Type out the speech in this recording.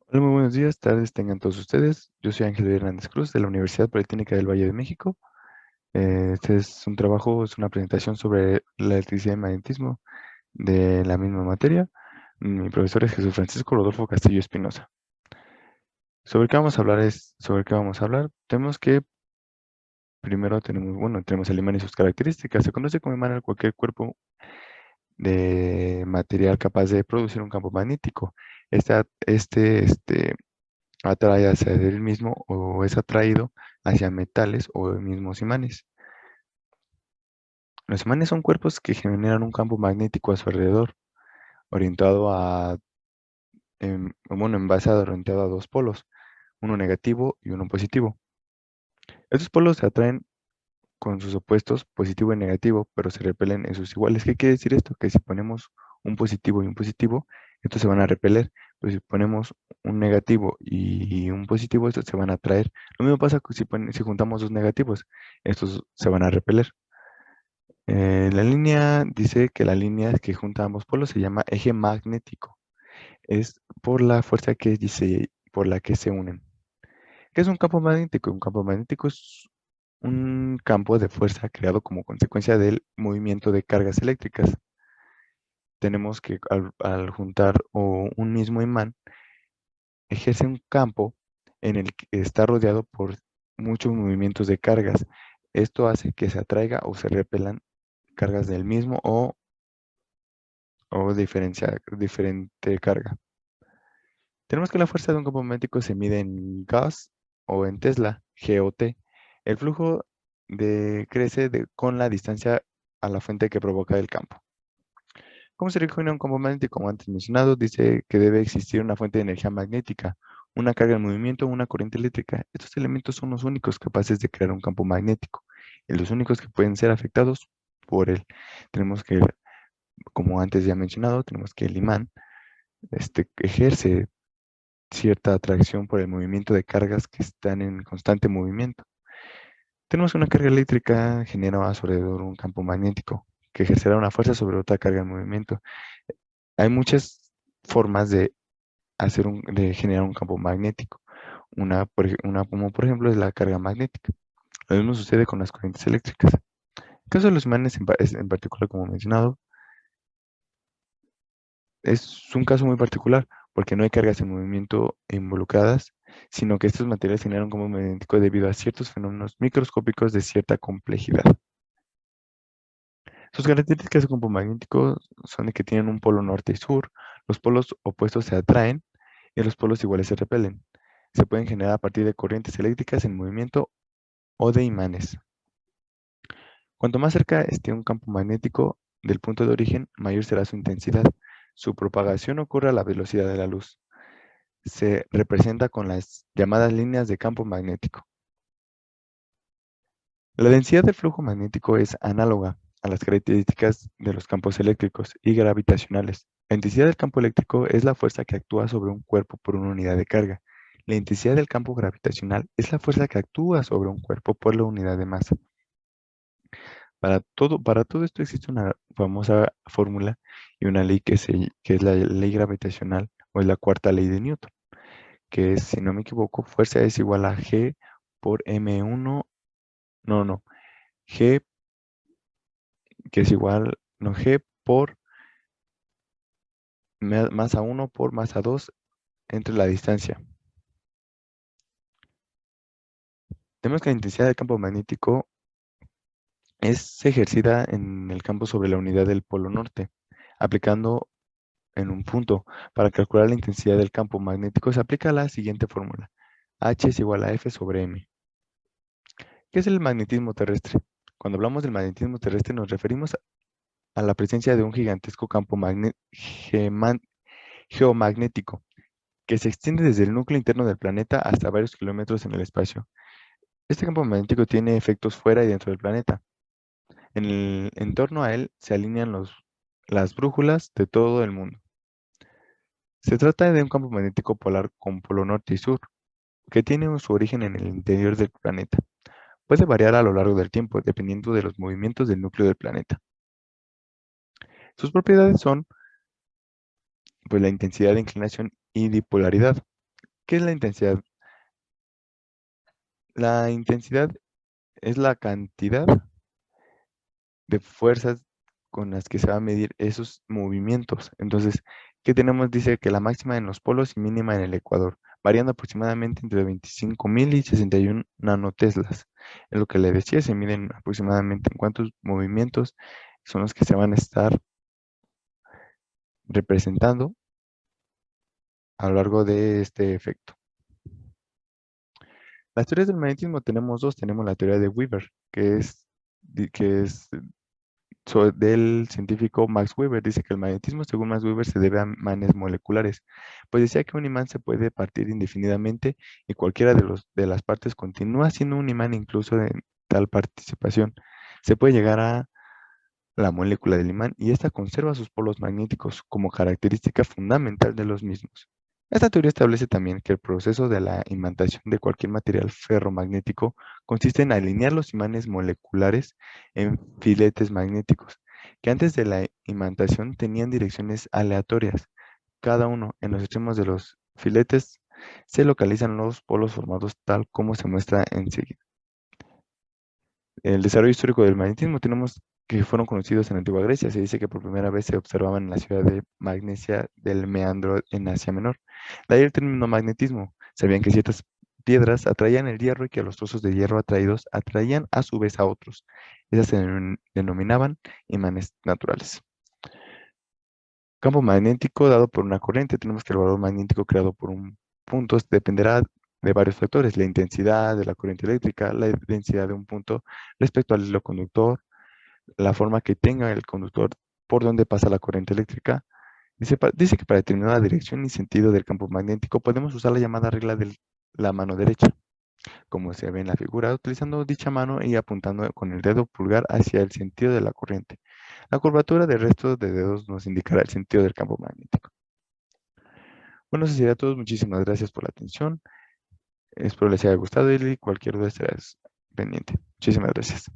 Hola, muy buenos días, tardes tengan todos ustedes. Yo soy Ángel Hernández Cruz de la Universidad Politécnica del Valle de México. Este es un trabajo, es una presentación sobre la electricidad y magnetismo de la misma materia. Mi profesor es Jesús Francisco Rodolfo Castillo Espinosa. Sobre qué vamos a hablar sobre qué vamos a hablar. Tenemos que primero tenemos el imán y sus características. Se conoce como imán a cualquier cuerpo de material capaz de producir un campo magnético. Este atrae hacia él mismo o es atraído hacia metales o mismos imanes. Los imanes son cuerpos que generan un campo magnético a su alrededor, orientado orientado a dos polos, uno negativo y uno positivo. Estos polos se atraen con sus opuestos, positivo y negativo, pero se repelen en sus iguales. ¿Qué quiere decir esto? Que si ponemos un positivo y un positivo, estos se van a repeler. Pero si ponemos un negativo y un positivo, estos se van a atraer. Lo mismo pasa si juntamos dos negativos, estos se van a repeler. La línea dice que la línea que junta ambos polos se llama eje magnético. Es por la fuerza que dice, por la que se unen. ¿Qué es un campo magnético? Un campo magnético es un campo de fuerza creado como consecuencia del movimiento de cargas eléctricas. Tenemos que al juntar un mismo imán, ejerce un campo en el que está rodeado por muchos movimientos de cargas. Esto hace que se atraiga o se repelan cargas del mismo o diferente carga. Tenemos que la fuerza de un campo magnético se mide en Gauss o en Tesla, G o T. El flujo crece con la distancia a la fuente que provoca el campo. ¿Cómo se origina un campo magnético? Como antes mencionado, dice que debe existir una fuente de energía magnética, una carga en movimiento o una corriente eléctrica. Estos elementos son los únicos capaces de crear un campo magnético y los únicos que pueden ser afectados por él. Tenemos que, como antes ya mencionado, tenemos que el imán ejerce cierta atracción por el movimiento de cargas que están en constante movimiento. Tenemos una carga eléctrica genera a su alrededor un campo magnético que ejercerá una fuerza sobre otra carga en movimiento. Hay muchas formas de generar un campo magnético. Una como por ejemplo es la carga magnética. Lo mismo sucede con las corrientes eléctricas. El caso de los imanes en particular, como mencionado, es un caso muy particular porque no hay cargas en movimiento involucradas, sino que estos materiales generan un campo magnético debido a ciertos fenómenos microscópicos de cierta complejidad. Sus características de campo magnético son de que tienen un polo norte y sur, los polos opuestos se atraen y los polos iguales se repelen. Se pueden generar a partir de corrientes eléctricas en movimiento o de imanes. Cuanto más cerca esté un campo magnético del punto de origen, mayor será su intensidad. Su propagación ocurre a la velocidad de la luz. Se representa con las llamadas líneas de campo magnético. La densidad del flujo magnético es análoga a las características de los campos eléctricos y gravitacionales. La intensidad del campo eléctrico es la fuerza que actúa sobre un cuerpo por una unidad de carga. La intensidad del campo gravitacional es la fuerza que actúa sobre un cuerpo por la unidad de masa. Para todo esto existe una famosa fórmula y una ley que es la ley gravitacional o es la cuarta ley de Newton, que es, si no me equivoco, fuerza es igual a G por M1, no, G que es igual, no, G por masa 1 por masa 2 entre la distancia. Tenemos que la intensidad del campo magnético es ejercida en el campo sobre la unidad del polo norte, aplicando en un punto. Para calcular la intensidad del campo magnético se aplica la siguiente fórmula. H es igual a F sobre M. ¿Qué es el magnetismo terrestre? Cuando hablamos del magnetismo terrestre nos referimos a la presencia de un gigantesco campo geomagnético que se extiende desde el núcleo interno del planeta hasta varios kilómetros en el espacio. Este campo magnético tiene efectos fuera y dentro del planeta. En torno a él se alinean las brújulas de todo el mundo. Se trata de un campo magnético polar con polo norte y sur, que tiene su origen en el interior del planeta. Puede variar a lo largo del tiempo, dependiendo de los movimientos del núcleo del planeta. Sus propiedades son pues, la intensidad de inclinación y dipolaridad. ¿Qué es la intensidad? La intensidad es la cantidad de fuerzas con las que se va a medir esos movimientos. Entonces, ¿qué tenemos? Dice que la máxima en los polos y mínima en el ecuador, variando aproximadamente entre 25.000 y 61 nanoteslas. Es lo que le decía, se miden aproximadamente en cuántos movimientos son los que se van a estar representando a lo largo de este efecto. Las teorías del magnetismo tenemos dos. Tenemos la teoría de Weber, que es del científico Max Weber. Dice que el magnetismo, según Max Weber, se debe a imanes moleculares. Pues decía que un imán se puede partir indefinidamente y cualquiera de las partes continúa siendo un imán incluso en tal participación. Se puede llegar a la molécula del imán y ésta conserva sus polos magnéticos como característica fundamental de los mismos. Esta teoría establece también que el proceso de la imantación de cualquier material ferromagnético consiste en alinear los imanes moleculares en filetes magnéticos, que antes de la imantación tenían direcciones aleatorias. Cada uno en los extremos de los filetes se localizan los polos formados tal como se muestra enseguida. El desarrollo histórico del magnetismo tenemos que fueron conocidos en la antigua Grecia. Se dice que por primera vez se observaban en la ciudad de Magnesia del Meandro en Asia Menor. De ahí el término magnetismo. Sabían que ciertas piedras atraían el hierro y que los trozos de hierro atraídos atraían a su vez a otros. Esas se denominaban imanes naturales. Campo magnético dado por una corriente. Tenemos que el valor magnético creado por un punto dependerá de varios factores: la intensidad de la corriente eléctrica, la densidad de un punto respecto al hilo conductor, la forma que tenga el conductor por donde pasa la corriente eléctrica. Dice que para determinar la dirección y sentido del campo magnético podemos usar la llamada regla de la mano derecha, como se ve en la figura, utilizando dicha mano y apuntando con el dedo pulgar hacia el sentido de la corriente. La curvatura del resto de dedos nos indicará el sentido del campo magnético. Bueno, eso sería todo. Muchísimas gracias por la atención. Espero les haya gustado y cualquier duda estarás pendiente. Muchísimas gracias.